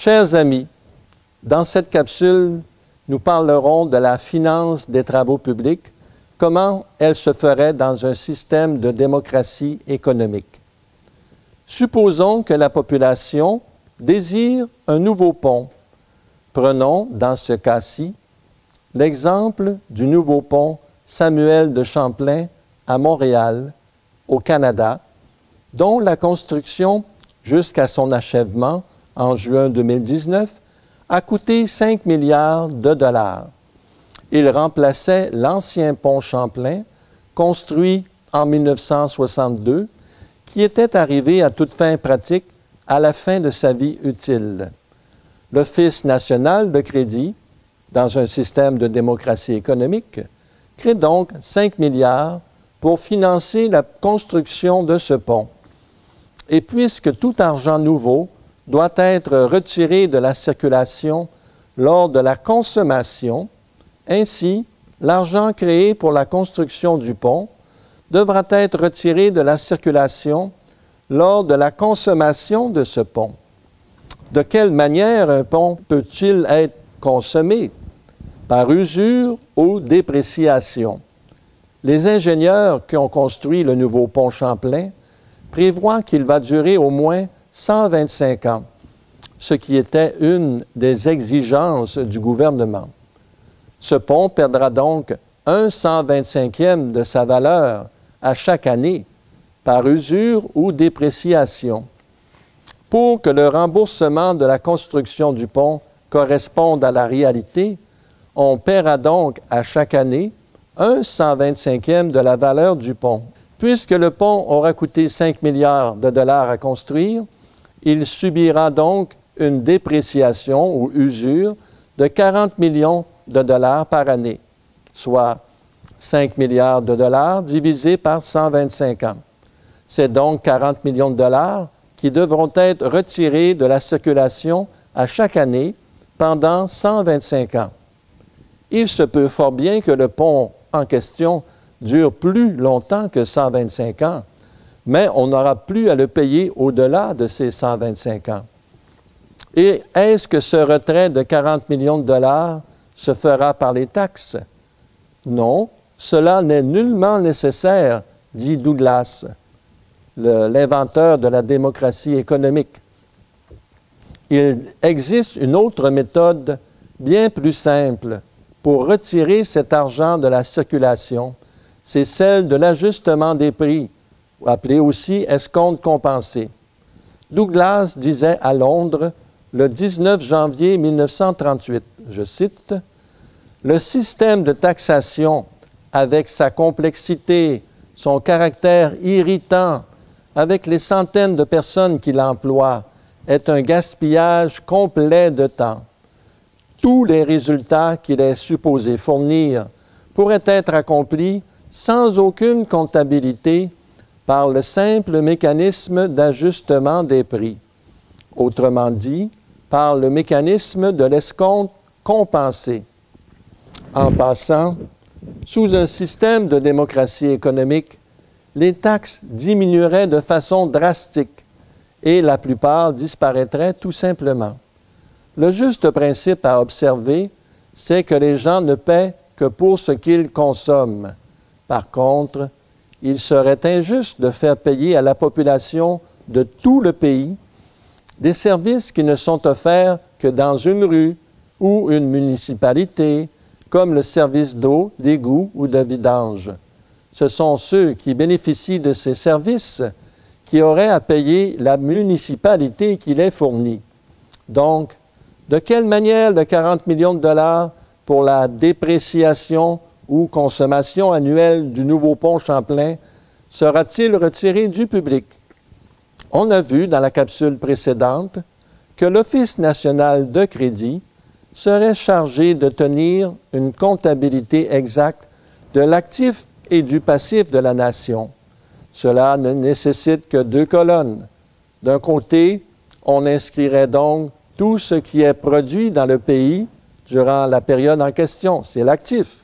Chers amis, dans cette capsule, nous parlerons de la finance des travaux publics, comment elle se ferait dans un système de démocratie économique. Supposons que la population désire un nouveau pont. Prenons, dans ce cas-ci, l'exemple du nouveau pont Samuel de Champlain à Montréal, au Canada, dont la construction, jusqu'à son achèvement en juin 2019, a coûté 5 milliards de dollars. Il remplaçait l'ancien pont Champlain, construit en 1962, qui était arrivé à toute fin pratique à la fin de sa vie utile. L'Office national de crédit, dans un système de démocratie économique, crée donc 5 milliards pour financer la construction de ce pont. Et puisque tout argent nouveau doit être retiré de la circulation lors de la consommation, ainsi, l'argent créé pour la construction du pont devra être retiré de la circulation lors de la consommation de ce pont. De quelle manière un pont peut-il être consommé? Par usure ou dépréciation. Les ingénieurs qui ont construit le nouveau pont Champlain prévoient qu'il va durer au moins 125 ans, ce qui était une des exigences du gouvernement. Ce pont perdra donc 1/125e de sa valeur à chaque année par usure ou dépréciation. Pour que le remboursement de la construction du pont corresponde à la réalité, on paiera donc à chaque année 1/125e de la valeur du pont. Puisque le pont aura coûté 5 milliards de dollars à construire, il subira donc une dépréciation ou usure de 40 millions de dollars par année, soit 5 milliards de dollars divisé par 125 ans. C'est donc 40 millions de dollars qui devront être retirés de la circulation à chaque année pendant 125 ans. Il se peut fort bien que le pont en question dure plus longtemps que 125 ans, mais on n'aura plus à le payer au-delà de ces 125 ans. Et est-ce que ce retrait de 40 millions de dollars se fera par les taxes? Non, cela n'est nullement nécessaire, dit Douglas, l'inventeur de la démocratie économique. Il existe une autre méthode bien plus simple pour retirer cet argent de la circulation. C'est celle de l'ajustement des prix, appelé aussi escompte compensé. Douglas disait à Londres le 19 janvier 1938, je cite, « Le système de taxation, avec sa complexité, son caractère irritant, avec les centaines de personnes qui l'emploient, est un gaspillage complet de temps. Tous les résultats qu'il est supposé fournir pourraient être accomplis sans aucune comptabilité par le simple mécanisme d'ajustement des prix. Autrement dit, par le mécanisme de l'escompte compensé. En passant, sous un système de démocratie économique, les taxes diminueraient de façon drastique et la plupart disparaîtraient tout simplement. Le juste principe à observer, c'est que les gens ne paient que pour ce qu'ils consomment. Par contre, il serait injuste de faire payer à la population de tout le pays des services qui ne sont offerts que dans une rue ou une municipalité, comme le service d'eau, d'égout ou de vidange. Ce sont ceux qui bénéficient de ces services qui auraient à payer la municipalité qui les fournit. Donc, de quelle manière le 40 millions de dollars pour la dépréciation ou consommation annuelle du nouveau pont Champlain sera-t-il retiré du public? On a vu dans la capsule précédente que l'Office national de crédit serait chargé de tenir une comptabilité exacte de l'actif et du passif de la nation. Cela ne nécessite que 2 colonnes. D'un côté, on inscrirait donc tout ce qui est produit dans le pays durant la période en question, c'est l'actif.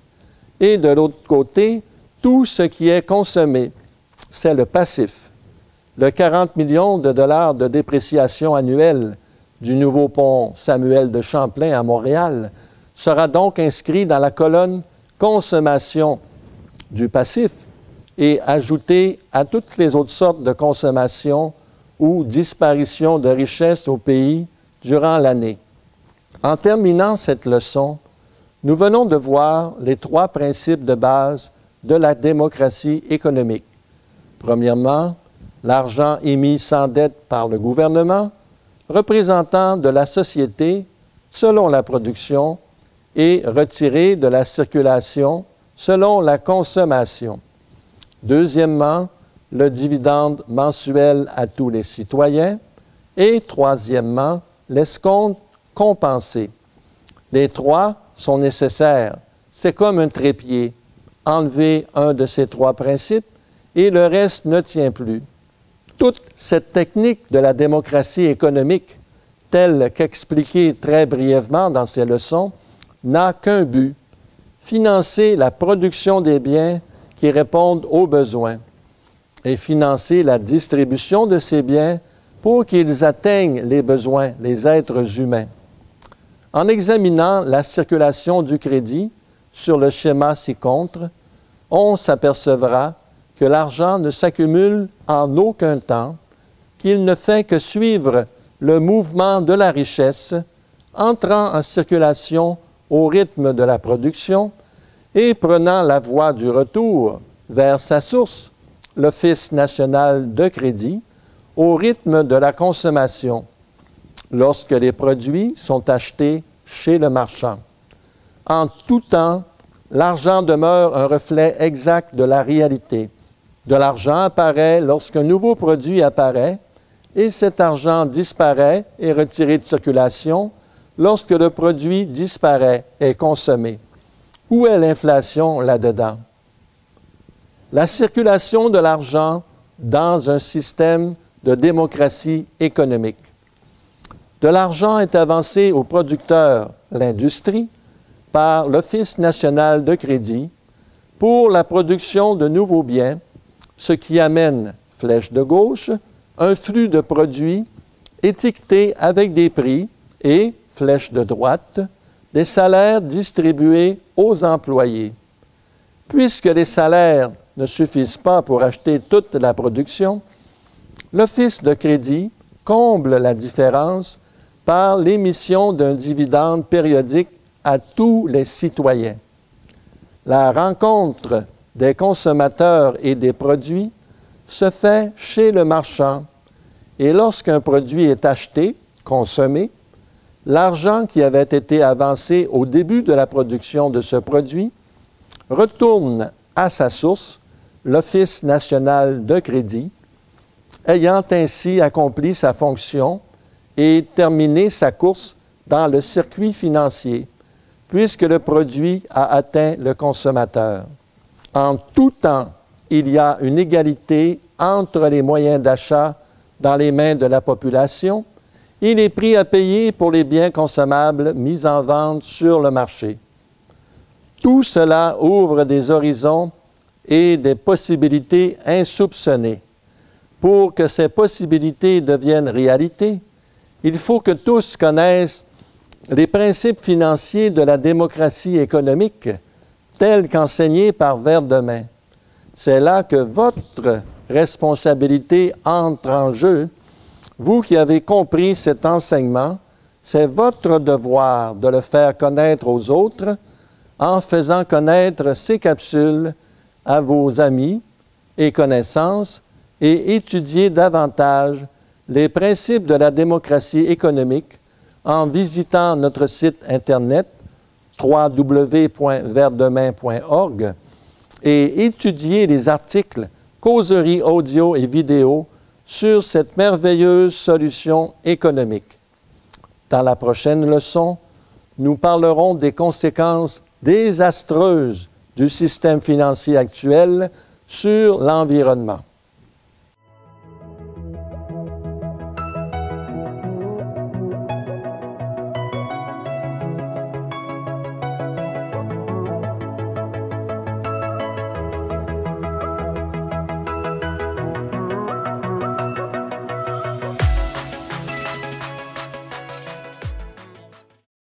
Et de l'autre côté, tout ce qui est consommé, c'est le passif. Le 40 millions de dollars de dépréciation annuelle du nouveau pont Samuel de Champlain à Montréal sera donc inscrit dans la colonne « Consommation » du passif et ajouté à toutes les autres sortes de consommation ou disparition de richesses au pays durant l'année. En terminant cette leçon, nous venons de voir les 3 principes de base de la démocratie économique. Premièrement, l'argent émis sans dette par le gouvernement, représentant de la société selon la production et retiré de la circulation selon la consommation. Deuxièmement, le dividende mensuel à tous les citoyens. Et troisièmement, l'escompte compensé. Les 3 sont nécessaires. C'est comme un trépied. Enlever un de ces 3 principes et le reste ne tient plus. Toute cette technique de la démocratie économique, telle qu'expliquée très brièvement dans ces leçons, n'a qu'un but, financer la production des biens qui répondent aux besoins et financer la distribution de ces biens pour qu'ils atteignent les besoins, les êtres humains. En examinant la circulation du crédit sur le schéma ci-contre, on s'apercevra que l'argent ne s'accumule en aucun temps, qu'il ne fait que suivre le mouvement de la richesse, entrant en circulation au rythme de la production et prenant la voie du retour vers sa source, l'Office national de crédit, au rythme de la consommation, lorsque les produits sont achetés chez le marchand. En tout temps, l'argent demeure un reflet exact de la réalité. De l'argent apparaît lorsqu'un nouveau produit apparaît et cet argent disparaît et retiré de circulation lorsque le produit disparaît et consommé. Où est l'inflation là-dedans? La circulation de l'argent dans un système de démocratie économique. De l'argent est avancé aux producteurs, l'industrie, par l'Office national de crédit pour la production de nouveaux biens, ce qui amène, flèche de gauche, un flux de produits étiquetés avec des prix et, flèche de droite, des salaires distribués aux employés. Puisque les salaires ne suffisent pas pour acheter toute la production, l'Office de crédit comble la différence par l'émission d'un dividende périodique à tous les citoyens. La rencontre des consommateurs et des produits se fait chez le marchand et lorsqu'un produit est acheté, consommé, l'argent qui avait été avancé au début de la production de ce produit retourne à sa source, l'Office national de crédit, ayant ainsi accompli sa fonction et terminé sa course dans le circuit financier, puisque le produit a atteint le consommateur. En tout temps, il y a une égalité entre les moyens d'achat dans les mains de la population et les prix à payer pour les biens consommables mis en vente sur le marché. Tout cela ouvre des horizons et des possibilités insoupçonnées. Pour que ces possibilités deviennent réalité, il faut que tous connaissent les principes financiers de la démocratie économique, tels qu'enseignés par Verdemain. C'est là que votre responsabilité entre en jeu. Vous qui avez compris cet enseignement, c'est votre devoir de le faire connaître aux autres en faisant connaître ces capsules à vos amis et connaissances et étudier davantage les principes de la démocratie économique en visitant notre site Internet www.verdemain.org et étudier les articles, causeries audio et vidéo sur cette merveilleuse solution économique. Dans la prochaine leçon, nous parlerons des conséquences désastreuses du système financier actuel sur l'environnement.